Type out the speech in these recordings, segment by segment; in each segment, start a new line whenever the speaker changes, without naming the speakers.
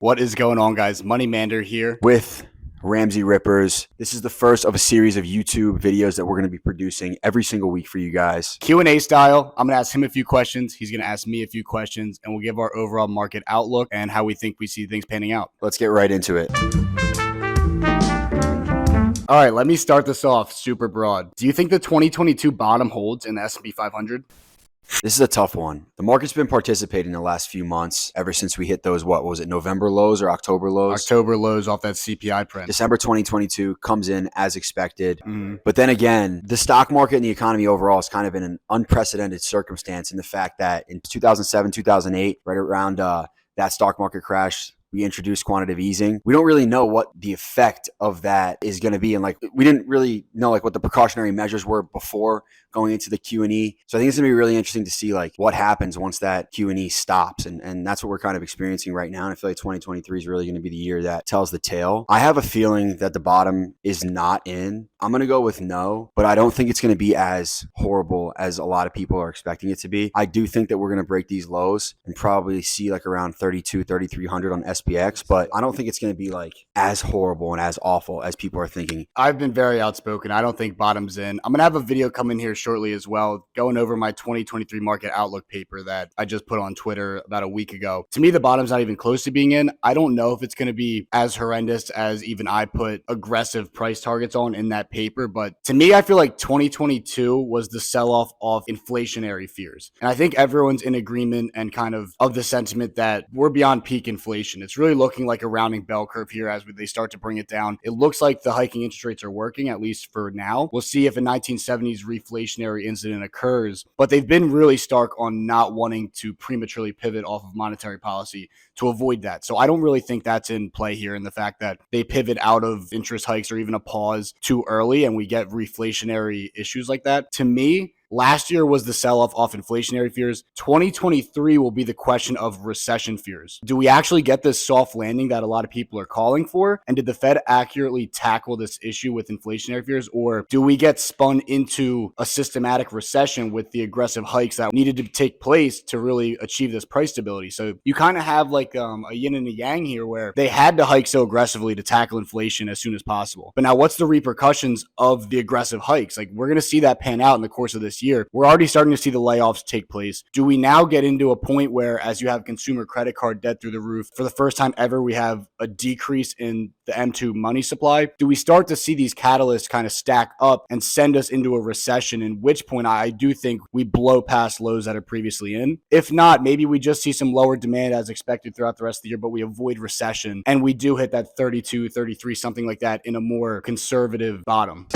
What is going on, guys? Money Mander here
with Ramsay Rippers. This is the first of a series of YouTube videos that we're going to be producing every single week for you guys.
Q&A style. I'm going to ask him a few questions. He's going to ask me a few questions, and we'll give our overall market outlook and how we think we see things panning out.
Let's get right into it.
All right, let me start this off super broad. Do you think the 2022 bottom holds in the S&P 500?
This is a tough one. The market's been participating the last few months ever since we hit those, what was it, November lows or October lows?
October lows off that CPI print.
December 2022 comes in as expected. But then again, the stock market and the economy overall has kind of been an unprecedented circumstance in the fact that in 2007, 2008, right around that stock market crash, we introduced quantitative easing. We don't really know what the effect of that is going to be. And we didn't really know what the precautionary measures were before going into the Q&E. So I think it's going to be really interesting to see what happens once that Q&E stops. And that's what we're kind of experiencing right now. And I feel like 2023 is really going to be the year that tells the tale. I have a feeling that the bottom is not in. I'm going to go with no, but I don't think it's going to be as horrible as a lot of people are expecting it to be. I do think that we're going to break these lows and probably see around 32, 3,300 on SPX, but I don't think it's going to be as horrible and as awful as people are thinking.
I've been very outspoken. I don't think bottom's in. I'm going to have a video come in here shortly as well, going over my 2023 market outlook paper that I just put on Twitter about a week ago. To me, the bottom's not even close to being in. I don't know if it's going to be as horrendous as even I put aggressive price targets on in that paper, but to me, I feel like 2022 was the sell-off of inflationary fears. And I think everyone's in agreement and kind of the sentiment that we're beyond peak inflation. It's really looking like a rounding bell curve here as they start to bring it down. It looks like the hiking interest rates are working, at least for now. We'll see if a 1970s reflationary incident occurs, but they've been really stark on not wanting to prematurely pivot off of monetary policy to avoid that. So I don't really think that's in play here, in the fact that they pivot out of interest hikes or even a pause too early and we get reflationary issues like that. To me, last year was the sell-off off inflationary fears. 2023 will be the question of recession fears. Do we actually get this soft landing that a lot of people are calling for? And did the Fed accurately tackle this issue with inflationary fears? Or do we get spun into a systematic recession with the aggressive hikes that needed to take place to really achieve this price stability? So you kind of have a yin and a yang here, where they had to hike so aggressively to tackle inflation as soon as possible. But now what's the repercussions of the aggressive hikes? We're going to see that pan out in the course of this year. We're already starting to see the layoffs take place. Do we now get into a point where, as you have consumer credit card debt through the roof, for the first time ever, we have a decrease in the M2 money supply? Do we start to see these catalysts kind of stack up and send us into a recession, in which point I do think we blow past lows that are previously in? If not, maybe we just see some lower demand as expected throughout the rest of the year, but we avoid recession and we do hit that 32, 33, something like that, in a more conservative bottom.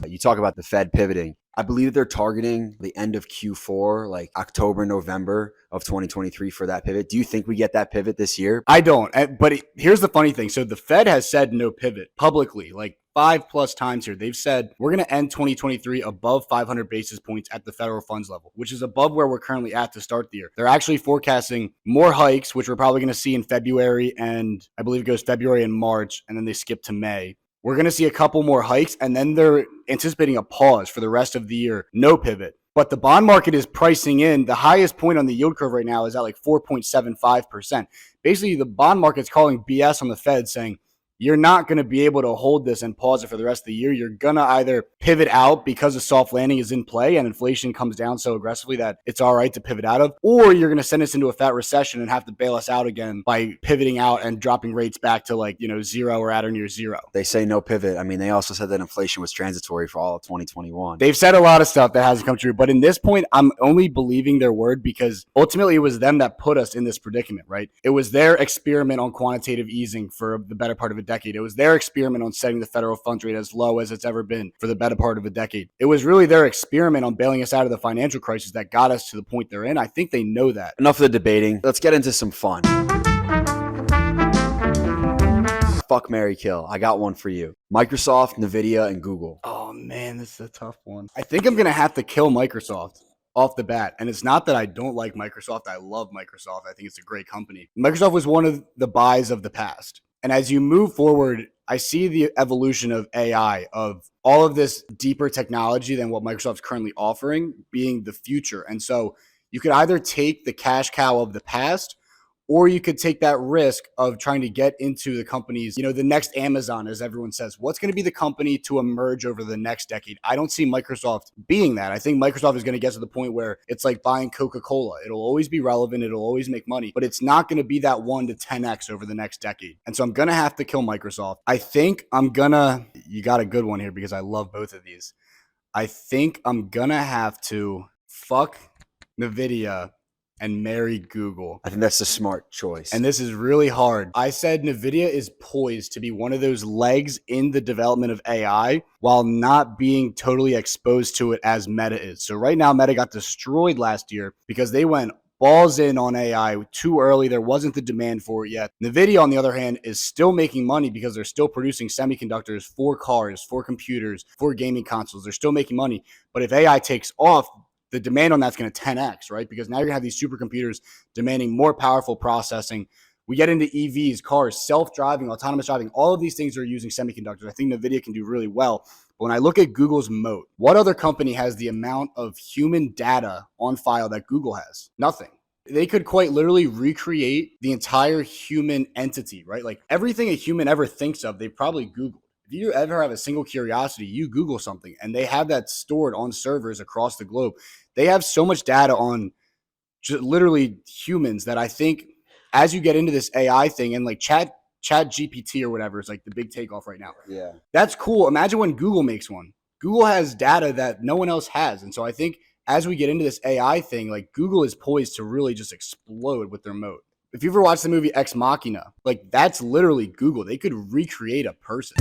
You talk about the Fed pivoting. I believe they're targeting the end of Q4, October, November of 2023 for that pivot. Do you think we get that pivot this year?
I don't. But here's the funny thing. So the Fed has said no pivot publicly, 5+ times here. They've said we're going to end 2023 above 500 basis points at the federal funds level, which is above where we're currently at to start the year. They're actually forecasting more hikes, which we're probably going to see in February, and I believe it goes February and March, and then they skip to May. We're going to see a couple more hikes, and then they're anticipating a pause for the rest of the year. No pivot. But the bond market is pricing in the highest point on the yield curve right now is at 4.75%. Basically, the bond market's calling BS on the Fed, saying, you're not going to be able to hold this and pause it for the rest of the year. You're going to either pivot out because a soft landing is in play and inflation comes down so aggressively that it's all right to pivot out of, or you're going to send us into a fat recession and have to bail us out again by pivoting out and dropping rates back to zero or at or near zero.
They say no pivot. I mean, they also said that inflation was transitory for all of 2021.
They've said a lot of stuff that hasn't come true, but in this point, I'm only believing their word because ultimately it was them that put us in this predicament, right? It was their experiment on quantitative easing for the better part of a decade. It was their experiment on setting the federal funds rate as low as it's ever been for the better part of a decade. It was really their experiment on bailing us out of the financial crisis that got us to the point they're in. I think they know that.
Enough of the debating. Let's get into some fun. Fuck, marry, kill. I got one for you. Microsoft, NVIDIA, and Google.
Oh man, this is a tough one. I think I'm going to have to kill Microsoft off the bat. And it's not that I don't like Microsoft. I love Microsoft. I think it's a great company. Microsoft was one of the buys of the past. And as you move forward, I see the evolution of AI, of all of this deeper technology than what Microsoft's currently offering being the future. And so you could either take the cash cow of the past or you could take that risk of trying to get into the companies, the next Amazon, as everyone says. What's going to be the company to emerge over the next decade? I don't see Microsoft being that. I think Microsoft is going to get to the point where it's like buying Coca-Cola. It'll always be relevant. It'll always make money, but it's not going to be that 1 to 10x over the next decade. And so I'm going to have to kill Microsoft. I think you got a good one here because I love both of these. I think I'm going to have to fuck NVIDIA and marry Google.
I think that's the smart choice.
And this is really hard. I said NVIDIA is poised to be one of those legs in the development of AI while not being totally exposed to it as Meta is. So right now, Meta got destroyed last year because they went balls in on AI too early. There wasn't the demand for it yet. NVIDIA, on the other hand, is still making money because they're still producing semiconductors for cars, for computers, for gaming consoles. They're still making money. But if AI takes off, the demand on that's going to 10x, right? Because now you're going to have these supercomputers demanding more powerful processing. We get into EVs, cars, self-driving, autonomous driving. All of these things are using semiconductors. I think NVIDIA can do really well. But when I look at Google's moat, what other company has the amount of human data on file that Google has? Nothing. They could quite literally recreate the entire human entity, right? Like everything a human ever thinks of, they probably Googled. If you ever have a single curiosity, you Google something and they have that stored on servers across the globe. They have so much data on just literally humans that I think as you get into this AI thing and like chat GPT or whatever is like the big takeoff right now.
Yeah.
That's cool. Imagine when Google makes one. Google has data that no one else has. And so I think as we get into this AI thing, like Google is poised to really just explode with their moat. If you ever watched the movie Ex Machina, like that's literally Google. They could recreate a person.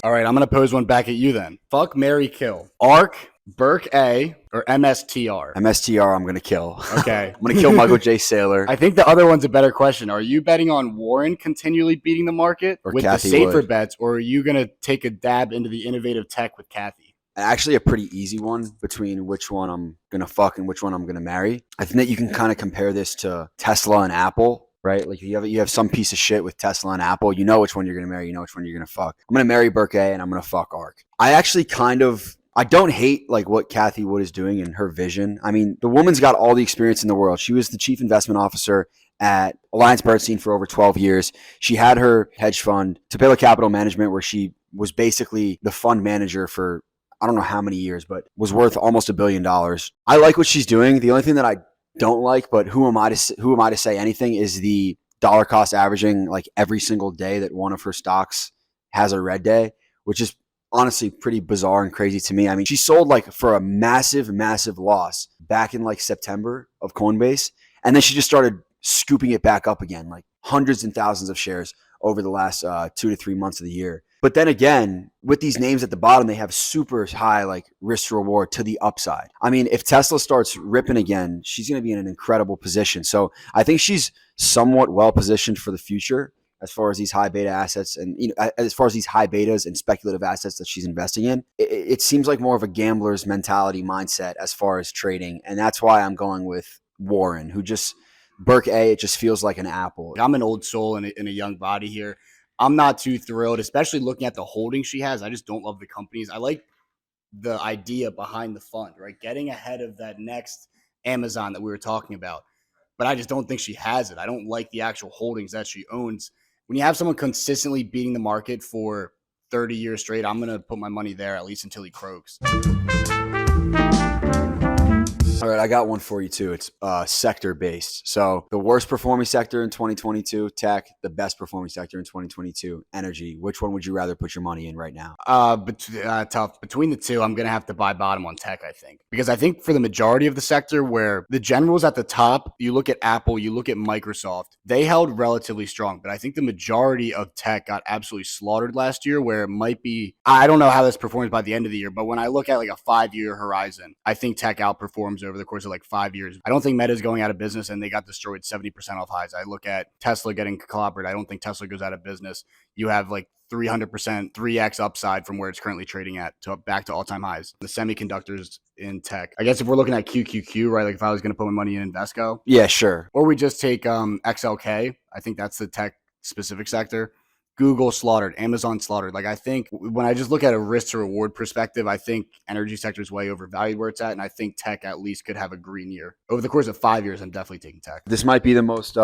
All right, I'm going to pose one back at you then. Fuck, marry, kill. ARK, Burke A, or MSTR?
MSTR, I'm going to kill.
Okay.
I'm going to kill Michael J. Saylor.
I think the other one's a better question. Are you betting on Warren continually beating the market
Or
with
Cathie
the safer
Wood.
bets, or are you going to take a dab into the innovative tech with Cathie?
Actually, a pretty easy one between which one I'm going to fuck and which one I'm going to marry. I think that you can kind of compare this to Tesla and Apple, right? Like you have some piece of shit with Tesla and Apple. You know which one you're going to marry. You know which one you're going to fuck. I'm going to marry Burke A and I'm going to fuck ARK. I don't hate like what Cathie Wood is doing and her vision. I mean, the woman's got all the experience in the world. She was the chief investment officer at AllianceBernstein for over 12 years. She had her hedge fund, Topela Capital Management, where she was basically the fund manager for I don't know how many years, but was worth almost $1 billion. I like what she's doing. The only thing that I don't like, but who am I to say anything, is the dollar cost averaging like every single day that one of her stocks has a red day, which is honestly pretty bizarre and crazy to me. I mean, she sold like for a massive, massive loss back in like September of Coinbase. And then she just started scooping it back up again, like hundreds and thousands of shares over the last 2 to 3 months of the year. But then again, with these names at the bottom, they have super high like risk to reward to the upside. I mean, if Tesla starts ripping again, she's going to be in an incredible position. So I think she's somewhat well positioned for the future as far as these high beta assets and as far as these high betas and speculative assets that she's investing in. It seems like more of a gambler's mentality mindset as far as trading. And that's why I'm going with Warren, who just Burke A, it just feels like an apple.
I'm an old soul in a young body here. I'm not too thrilled, especially looking at the holdings she has. I just don't love the companies. I like the idea behind the fund, right? Getting ahead of that next Amazon that we were talking about. But I just don't think she has it. I don't like the actual holdings that she owns. When you have someone consistently beating the market for 30 years straight, I'm going to put my money there at least until he croaks.
All right, I got one for you too. It's sector based. So the worst performing sector in 2022, tech. The best performing sector in 2022, energy. Which one would you rather put your money in right now?
Tough. Between the two, I'm going to have to buy bottom on tech, I think. Because I think for the majority of the sector where the generals at the top, you look at Apple, you look at Microsoft, they held relatively strong. But I think the majority of tech got absolutely slaughtered last year, where it might be, I don't know how this performs by the end of the year, but when I look at like a 5-year horizon, I think tech outperforms over the course of like 5 years. I don't think Meta's going out of business and they got destroyed 70% off highs. I look at Tesla getting clobbered. I don't think Tesla goes out of business. You have like 300%, 3x upside from where it's currently trading at to back to all-time highs. The semiconductors in tech. I guess if we're looking at QQQ, right? Like if I was going to put my money in Invesco.
Yeah, sure.
Or we just take XLK. I think that's the tech specific sector. Google slaughtered, Amazon slaughtered. Like, I think when I just look at a risk to reward perspective, I think energy sector is way overvalued where it's at. And I think tech at least could have a green year. Over the course of 5 years, I'm definitely taking tech.
This might be the most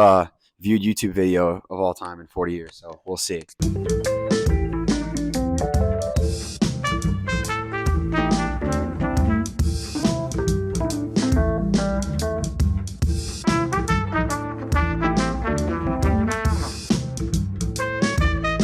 viewed YouTube video of all time in 40 years. So we'll see.